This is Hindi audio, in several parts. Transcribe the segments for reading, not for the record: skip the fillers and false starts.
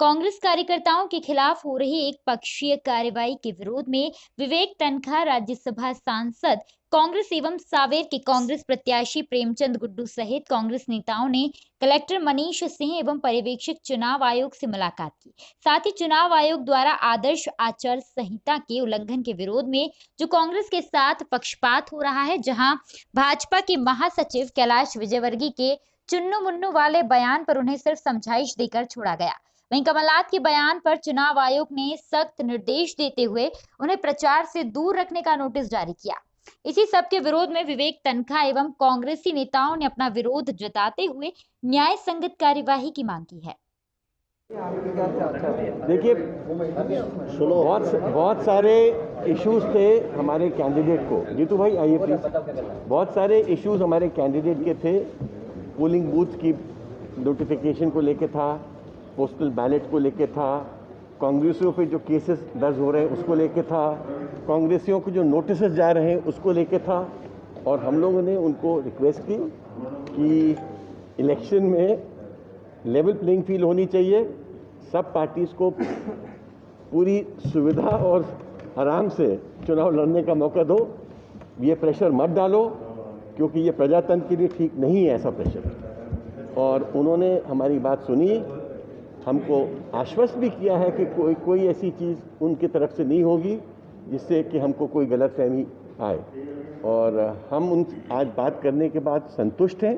कांग्रेस कार्यकर्ताओं के खिलाफ हो रही एक पक्षीय कार्रवाई के विरोध में विवेक तनखा, राज्यसभा सांसद कांग्रेस एवं सांवेर के कांग्रेस प्रत्याशी प्रेमचंद गुड्डू सहित कांग्रेस नेताओं ने कलेक्टर मनीष सिंह एवं पर्यवेक्षक चुनाव आयोग से मुलाकात की। साथ ही चुनाव आयोग द्वारा आदर्श आचार संहिता के उल्लंघन के विरोध में जो कांग्रेस के साथ पक्षपात हो रहा है, जहां भाजपा के महासचिव कैलाश विजयवर्गीय के चुन्नू मुन्नू वाले बयान पर उन्हें सिर्फ समझाइश देकर छोड़ा गया। वहीं कमलनाथ के बयान पर चुनाव आयोग ने सख्त निर्देश देते हुए उन्हें प्रचार से दूर रखने का नोटिस जारी किया। इसी सब के विरोध में विवेक तनखा एवं कांग्रेसी नेताओं ने अपना विरोध जताते हुए न्याय संगत कार्यवाही की मांग की है। देखिए, बहुत सारे इश्यूज थे हमारे कैंडिडेट को। जीतू भाई आइए प्लीज। बहुत सारे इश्यूज हमारे कैंडिडेट के थे। पोलिंग बूथ की नोटिफिकेशन को लेके था, पोस्टल बैलेट को लेके था, कांग्रेसियों पे जो केसेस दर्ज हो रहे हैं उसको लेके था, कांग्रेसियों को जो नोटिस जा रहे हैं उसको लेके था। और हम लोगों ने उनको रिक्वेस्ट की कि इलेक्शन में लेवल प्लेइंग फील्ड होनी चाहिए, सब पार्टीज़ को पूरी सुविधा और आराम से चुनाव लड़ने का मौका दो। ये प्रेशर मत डालो, क्योंकि ये प्रजातंत्र के लिए ठीक नहीं है ऐसा प्रेशर। और उन्होंने हमारी बात सुनी, हमको आश्वस्त भी किया है कि कोई ऐसी चीज़ उनकी तरफ से नहीं होगी जिससे कि हमको कोई गलतफहमी आए। और हम उन आज बात करने के बाद संतुष्ट हैं।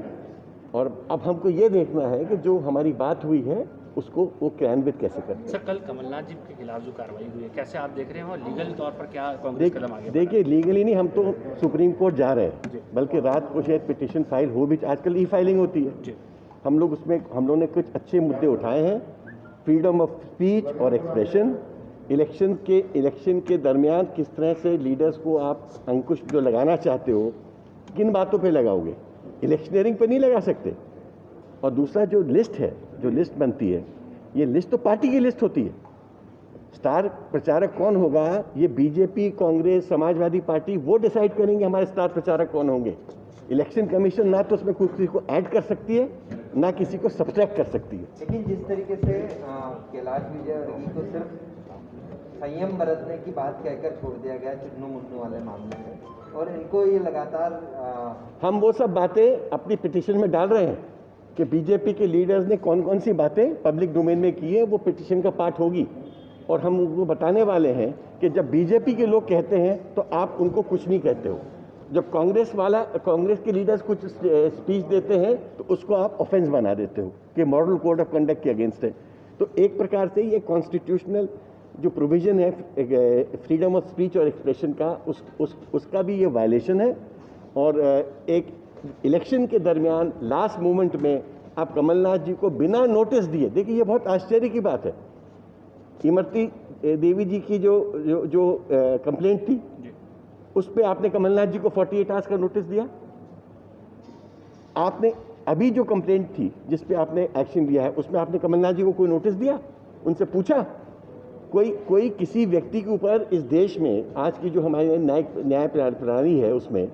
और अब हमको ये देखना है कि जो हमारी बात हुई है उसको वो क्रियान्वित कैसे करते हैं। सर, कल कमलनाथ जी के खिलाफ जो कार्रवाई हुई है, कैसे आप देख रहे हैं और लीगल तौर पर क्या कांग्रेस कदम आगे? देखिए, लीगली नहीं, हम तो सुप्रीम कोर्ट जा रहे हैं, बल्कि रात को शायद पिटिशन फाइल हो भी। आजकल ई फाइलिंग होती है। हम लोग ने कुछ अच्छे मुद्दे उठाए हैं, फ्रीडम ऑफ स्पीच और एक्सप्रेशन। इलेक्शन के दरमियान किस तरह से लीडर्स को आप अंकुश जो लगाना चाहते हो, किन बातों पे लगाओगे? इलेक्शनरिंग पे नहीं लगा सकते। और दूसरा जो लिस्ट बनती है, ये लिस्ट तो पार्टी की लिस्ट होती है। स्टार प्रचारक कौन होगा, ये बीजेपी, कांग्रेस, समाजवादी पार्टी वो डिसाइड करेंगे हमारे स्टार प्रचारक कौन होंगे। इलेक्शन कमीशन ना तो उसमें किसी को ऐड कर सकती है, ना किसी को सब्ट्रैक्ट कर सकती है। लेकिन जिस तरीके से कैलाश विजयवर्गीय को सिर्फ संयम बरतने की बात कहकर छोड़ दिया गया चुन्नू मुन्नू वाले मामले में, और इनको ये लगातार हम वो सब बातें अपनी पिटीशन में डाल रहे हैं कि बीजेपी के लीडर्स ने कौन कौन सी बातें पब्लिक डोमेन में की है, वो पिटीशन का पार्ट होगी। और हम उनको बताने वाले हैं कि जब बीजेपी के लोग कहते हैं तो आप उनको कुछ नहीं कहते हो। जब कांग्रेस के लीडर्स कुछ स्पीच देते हैं तो उसको आप ऑफेंस बना देते हो कि मॉडल कोड ऑफ कंडक्ट के अगेंस्ट है। तो एक प्रकार से ये कॉन्स्टिट्यूशनल जो प्रोविजन है फ्रीडम ऑफ स्पीच और एक्सप्रेशन का, उसका भी ये वायलेशन है। और एक इलेक्शन के दरमियान लास्ट मोमेंट में आप कमलनाथ जी को बिना नोटिस दिए, देखिए ये बहुत आश्चर्य की बात है। इमरती देवी जी की जो कंप्लेंट थी, उस पर आपने कमलनाथ जी को 48 आवर्स का नोटिस दिया। आपने अभी जो कंप्लेंट थी जिस पे आपने एक्शन लिया है, उसमें आपने कमलनाथ जी को कोई नोटिस दिया, उनसे पूछा? कोई किसी व्यक्ति के ऊपर इस देश में आज की जो हमारी न्याय प्रणाली है, उसमें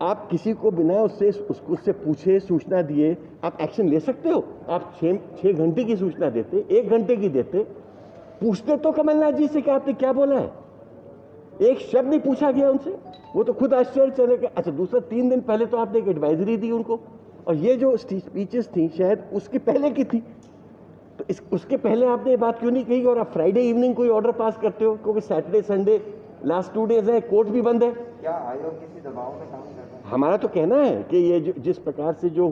आप किसी को बिना उससे पूछे, सूचना दिए आप एक्शन ले सकते हो? आप 6 घंटे की सूचना देते, 1 घंटे की देते, पूछते तो कमलनाथ जी से कि आपने क्या बोला है। एक शब्द नहीं पूछा गया उनसे, वो तो खुद आश्चर्य चले गए। अच्छा, दूसरा 3 दिन पहले तो आपने एक एडवाइजरी दी उनको, और ये जो स्पीचेस थी शायद उसके पहले की थी, तो उसके पहले आपने ये बात क्यों नहीं कही? और आप फ्राइडे इवनिंग कोई ऑर्डर पास करते हो, क्योंकि सैटरडे संडे लास्ट 2 डेज है, कोर्ट भी बंद है। क्या आयोग किसी दबाव में काम कर रहा है? हमारा तो कहना है कि ये जिस प्रकार से जो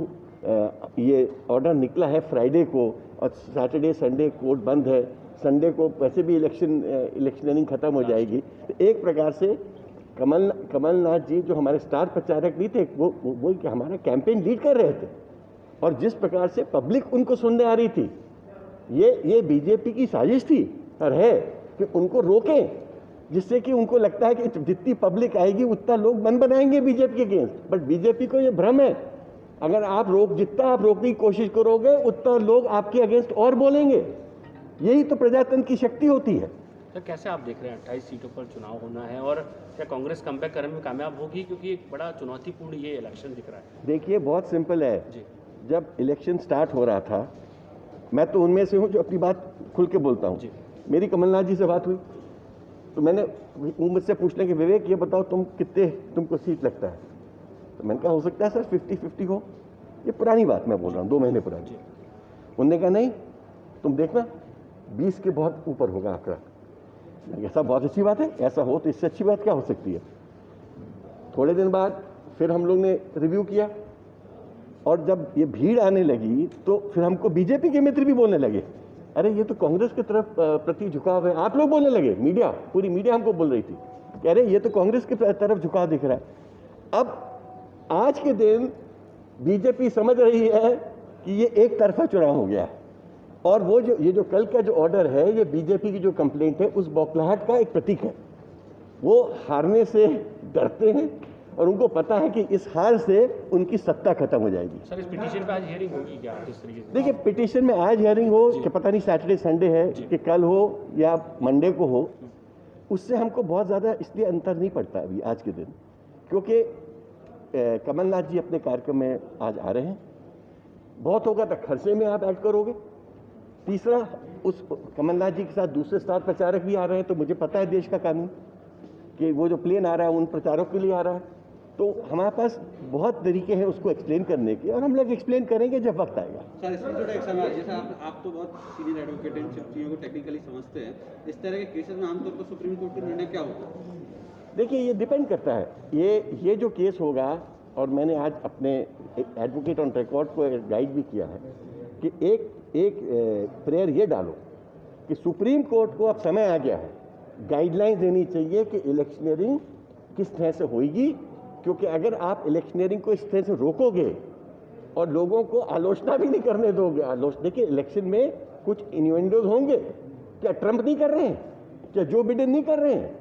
ये ऑर्डर निकला है फ्राइडे को, और सैटरडे संडे कोर्ट बंद है, संडे को वैसे भी इलेक्शनिंग खत्म हो जाएगी, तो एक प्रकार से कमलनाथ जी जो हमारे स्टार प्रचारक नहीं थे, वो हमारा कैंपेन लीड कर रहे थे। और जिस प्रकार से पब्लिक उनको सुनने आ रही थी, ये बीजेपी की साजिश थी और है कि उनको रोकें, जिससे कि उनको लगता है कि जितनी पब्लिक आएगी उतना लोग मन बनाएंगे बीजेपी के अगेंस्ट। बट बीजेपी को ये भ्रम है, अगर जितना आप रोकने की कोशिश करोगे उतना लोग आपके अगेंस्ट और बोलेंगे। यही तो प्रजातंत्र की शक्ति होती है। सर, कैसे आप देख रहे हैं 28 सीटों पर चुनाव होना है, और क्या कांग्रेस कमबैक करने में कामयाब होगी? क्योंकि एक बड़ा चुनौतीपूर्ण ये इलेक्शन दिख रहा है। देखिए, बहुत सिंपल है। जी। जब इलेक्शन स्टार्ट हो रहा था, मैं तो उनमें से हूं जो अपनी बात खुल के बोलता हूं। मेरी कमलनाथ जी से बात हुई तो मैंने वो मुझसे पूछने के विवेक ये बताओ तुमको सीट लगता है, तो मैंने कहा हो सकता है सर 50-50 हो। ये पुरानी बात मैं बोल रहा हूँ, 2 महीने पुरानी। उन्होंने कहा नहीं तुम देखना 20 के बहुत ऊपर होगा आंकड़ा। ऐसा बहुत अच्छी बात है, ऐसा हो तो इससे अच्छी बात क्या हो सकती है। थोड़े दिन बाद फिर हम लोग ने रिव्यू किया और जब ये भीड़ आने लगी तो फिर हमको बीजेपी के मित्र भी बोलने लगे अरे ये तो कांग्रेस की तरफ प्रति झुकाव है। आप लोग बोलने लगे, मीडिया, पूरी मीडिया हमको बोल रही थी कि अरे ये तो कांग्रेस की तरफ झुकाव दिख रहा है। अब आज के दिन बीजेपी समझ रही है कि ये एक तरफा चुनाव हो गया है और वो ये जो कल का जो ऑर्डर है ये बीजेपी की जो कंप्लेंट है उस बौखलाहट का एक प्रतीक है। वो हारने से डरते हैं और उनको पता है कि इस हार से उनकी सत्ता खत्म हो जाएगी। सर इस पिटीशन पे आज हियरिंग होगी क्या किस तरीके से? देखिए पिटीशन में आज हियरिंग हो कि पता नहीं सैटरडे संडे है कि कल हो या मंडे को हो, उससे हमको बहुत ज़्यादा इसलिए अंतर नहीं पड़ता अभी आज के दिन, क्योंकि कमलनाथ जी अपने कार्यक्रम में आज आ रहे हैं। बहुत होगा तो खर्चे में आप ऐड करोगे। तीसरा उस कमलनाथ जी के साथ दूसरे स्टार प्रचारक भी आ रहे हैं, तो मुझे पता है देश का कानून कि वो जो प्लेन आ रहा है उन प्रचारकों के लिए आ रहा है, तो हमारे पास बहुत तरीके हैं उसको एक्सप्लेन करने के और हम लोग एक्सप्लेन करेंगे जब वक्त आएगा। सर इसमें जुड़ा एक सवाल, जैसे आप तो बहुत सीनियर एडवोकेट हैं, सब चीज़ों को टेक्निकली समझते हैं, इस तरह के केसेस में आमतौर पर सुप्रीम कोर्ट का निर्णय क्या होता है? देखिए ये डिपेंड करता है, ये जो केस होगा, और मैंने आज अपने एडवोकेट ऑन रिकॉर्ड को गाइड भी किया है कि एक प्रेयर ये डालो कि सुप्रीम कोर्ट को अब समय आ गया है, गाइडलाइंस देनी चाहिए कि इलेक्शनरिंग किस तरह से होगी, क्योंकि अगर आप इलेक्शनरिंग को इस तरह से रोकोगे और लोगों को आलोचना भी नहीं करने दोगे, देखिए इलेक्शन में कुछ इन्वेंडोज होंगे, क्या ट्रंप नहीं कर रहे हैं, क्या जो बिडेन नहीं कर रहे हैं,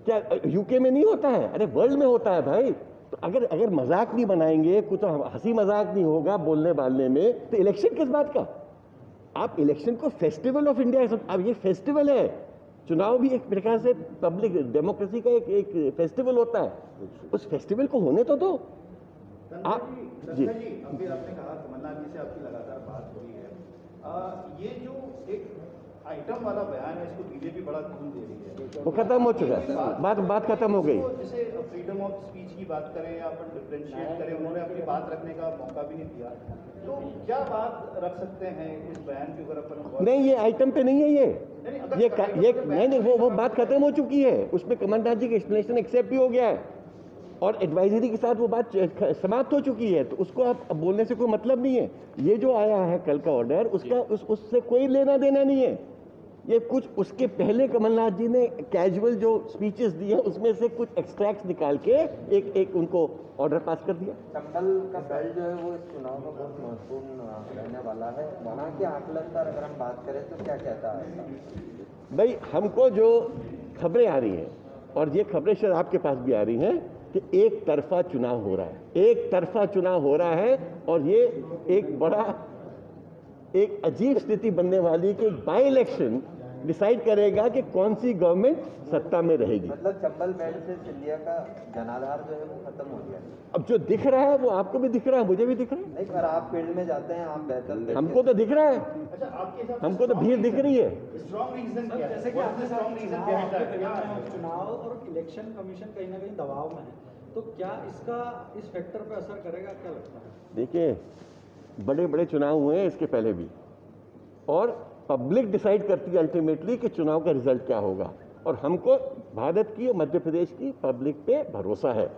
क्या यूके में नहीं होता है, अरे वर्ल्ड में होता है भाई। तो अगर मजाक नहीं बनाएंगे, कुछ हंसी मजाक नहीं होगा बोलने बालने में, तो इलेक्शन किस बात का। आप इलेक्शन को फेस्टिवल ऑफ इंडिया, अब ये फेस्टिवल है, चुनाव भी एक प्रकार से पब्लिक डेमोक्रेसी का एक फेस्टिवल होता है, उस फेस्टिवल को होने तो दो आप जी। अभी आपने कहा कमलनाथ जी से आपकी लगातार बात हुई है, ये जो एक आइटम वाला बयान है इसको बीजेपी बड़ा खून दे रही है, वो खत्म हो चुका है, बात खत्म हो गई। जैसे फ्रीडम ऑफ स्पीच की बात करें या अपन डिफरेंशिएट करें, उन्होंने अपनी बात रखने का मौका भी नहीं दिया, तो क्या बात रख सकते हैं इस बयान के ऊपर अपन? नहीं ये आइटम पे नहीं है, ये नहीं, वो बात खत्म हो चुकी है, उसमें कमलनाथ जी का एक्सप्लेनेशन एक्सेप्ट भी हो गया है और एडवाइजरी के साथ वो बात समाप्त हो चुकी है, तो उसको आप बोलने से कोई मतलब नहीं है। ये जो आया है कल का ऑर्डर, उसका उससे कोई लेना देना नहीं है। ये कुछ उसके पहले कमलनाथ जी ने कैजुअल जो स्पीचेस दी है उसमें से कुछ एक्सट्रैक्ट्स निकाल के एक उनको ऑर्डर पास कर दिया। चंबल का बेल्ट जो है वो इस चुनाव में बहुत महत्वपूर्ण रहने वाला है, वहाँ के आकलन पर अगर हम बात करें तो क्या कहता है भाई? हमको जो खबरें आ रही हैं, और ये खबरें शायद आपके पास भी आ रही हैं, कि एक तरफा चुनाव हो रहा है, एक तरफा चुनाव हो रहा है, और ये एक अजीब स्थिति बनने वाली कि बाई इलेक्शन डिसाइड करेगा कि कौन सी गवर्नमेंट सत्ता में रहेगी। मतलब चंबल बेल्ट से सिंधिया का जनाधार जो है वो खत्म हो गया। अब जो दिख रहा है वो आपको भी दिख रहा है, मुझे भी दिख रहा है। नहीं, पर आप फील्ड में जाते हैं, आप बेहतर हमको तो दिख रहा है, अच्छा आपके हिसाब से हमको तो भीड़ दिख रही है। स्ट्रॉन्ग रीजन क्या है? जैसे कि आपने स्ट्रॉन्ग रीजन चुनाव और इलेक्शन कमीशन कहीं ना कहीं दबाव में है, तो क्या इसका इस फैक्टर पे असर करेगा, क्या लगता है? देखिए बड़े बड़े चुनाव हुए हैं इसके पहले भी, और पब्लिक डिसाइड करती है अल्टीमेटली कि चुनाव का रिजल्ट क्या होगा, और हमको भारत की और मध्य प्रदेश की पब्लिक पे भरोसा है।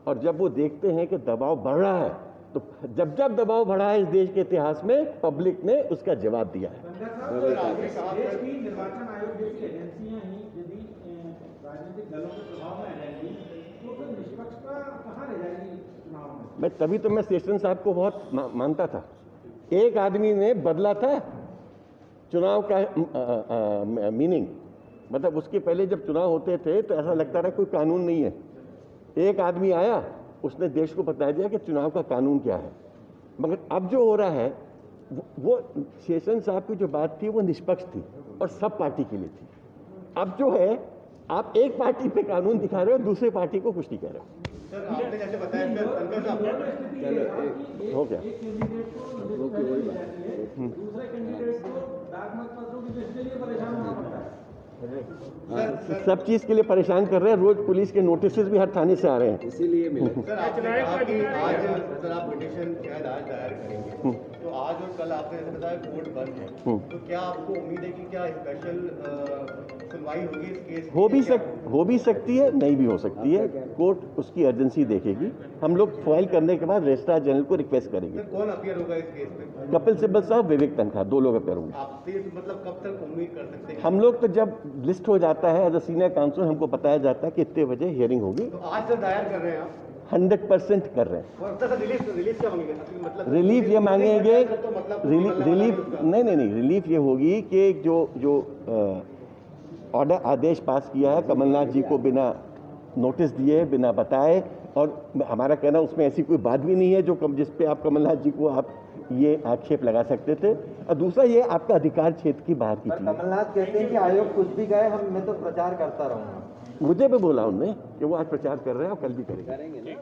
और जब वो देखते हैं कि दबाव बढ़ रहा है, तो जब दबाव बढ़ा है इस देश के इतिहास में, पब्लिक ने उसका जवाब दिया है। देश की निर्वाचन आयोग जैसी एजेंसियां ही यदि राजनीतिक दलों के प्रभाव में रहेंगी तो फिर निष्पक्षता कहाँ रह जाएगी चुनाव में? तभी तो मैं सेशन साहब को बहुत मानता था। एक आदमी ने बदला था चुनाव का मीनिंग, मतलब उसके पहले जब चुनाव होते थे तो ऐसा लगता था कोई कानून नहीं है। एक आदमी आया, उसने देश को बता दिया कि चुनाव का कानून क्या है। मगर अब जो हो रहा है वो सेशन साहब की जो बात थी वो निष्पक्ष थी और सब पार्टी के लिए थी। अब जो है आप एक पार्टी पे कानून दिखा रहे हो, दूसरे पार्टी को कुछ नहीं कह रहे हो। सर आपने जैसे बताया सर तनखा साहब चलो हो गया। दूसरे कैंडिडेट को डाक मतपत्रों की लिस्ट के लिए परेशान होना पड़ता है। सब चीज़ के लिए परेशान कर रहे हैं, रोज पुलिस के नोटिस भी हर थाने से आ रहे हैं। इसीलिए मिले। सर आपने कहा कि आज सर आप पिटीशन शायद आज दायर करेंगे, तो आज और कल आपने जैसे बताया कोर्ट बंद है, तो क्या आपको उम्मीद है कि क्या स्पेशल सुनवाई होगी इस केस हो भी सकती है, नहीं भी हो सकती है। कोर्ट उसकी अर्जेंसी देखेगी। हम लोग फाइल करने के बाद रजिस्ट्रार जनरल को रिक्वेस्ट करेंगे। सर कौन अपीयर होगा इस केस में? कपिल सिब्बल साहब, विवेक तनखा, 2 लोग अपीयर होंगे। आपसे मतलब कब तक उम्मीद कर सकते हैं? हम लोग तो जब लिस्ट हो जाता है एज अ सीनियर काउंसिल हमको बताया जाता है कि इतने बजे हियरिंग होगी। तो आज सर दायर कर रहे हैं आप? 100% कर रहे हैं। और सर रिलीफ क्या मांगेंगे? मतलब रिलीफ ये मांगेंगे, तो मतलब रिलीफ नहीं, रिलीफ ये होगी कि जो ऑर्डर आदेश पास किया है कमलनाथ जी को बिना नोटिस दिए, बिना बताए, और हमारा कहना उसमें ऐसी कोई बात भी नहीं है जो जिस पे आप कमलनाथ जी को आप ये आक्षेप लगा सकते थे। और दूसरा ये आपका अधिकार क्षेत्र की बाहर की चीज। कमलनाथ कहते हैं कि आयोग कुछ भी कहे मैं तो प्रचार करता रहूंगा। मुझे भी बोला उनने कि वो आज प्रचार कर रहे हैं और कल भी करेंगे।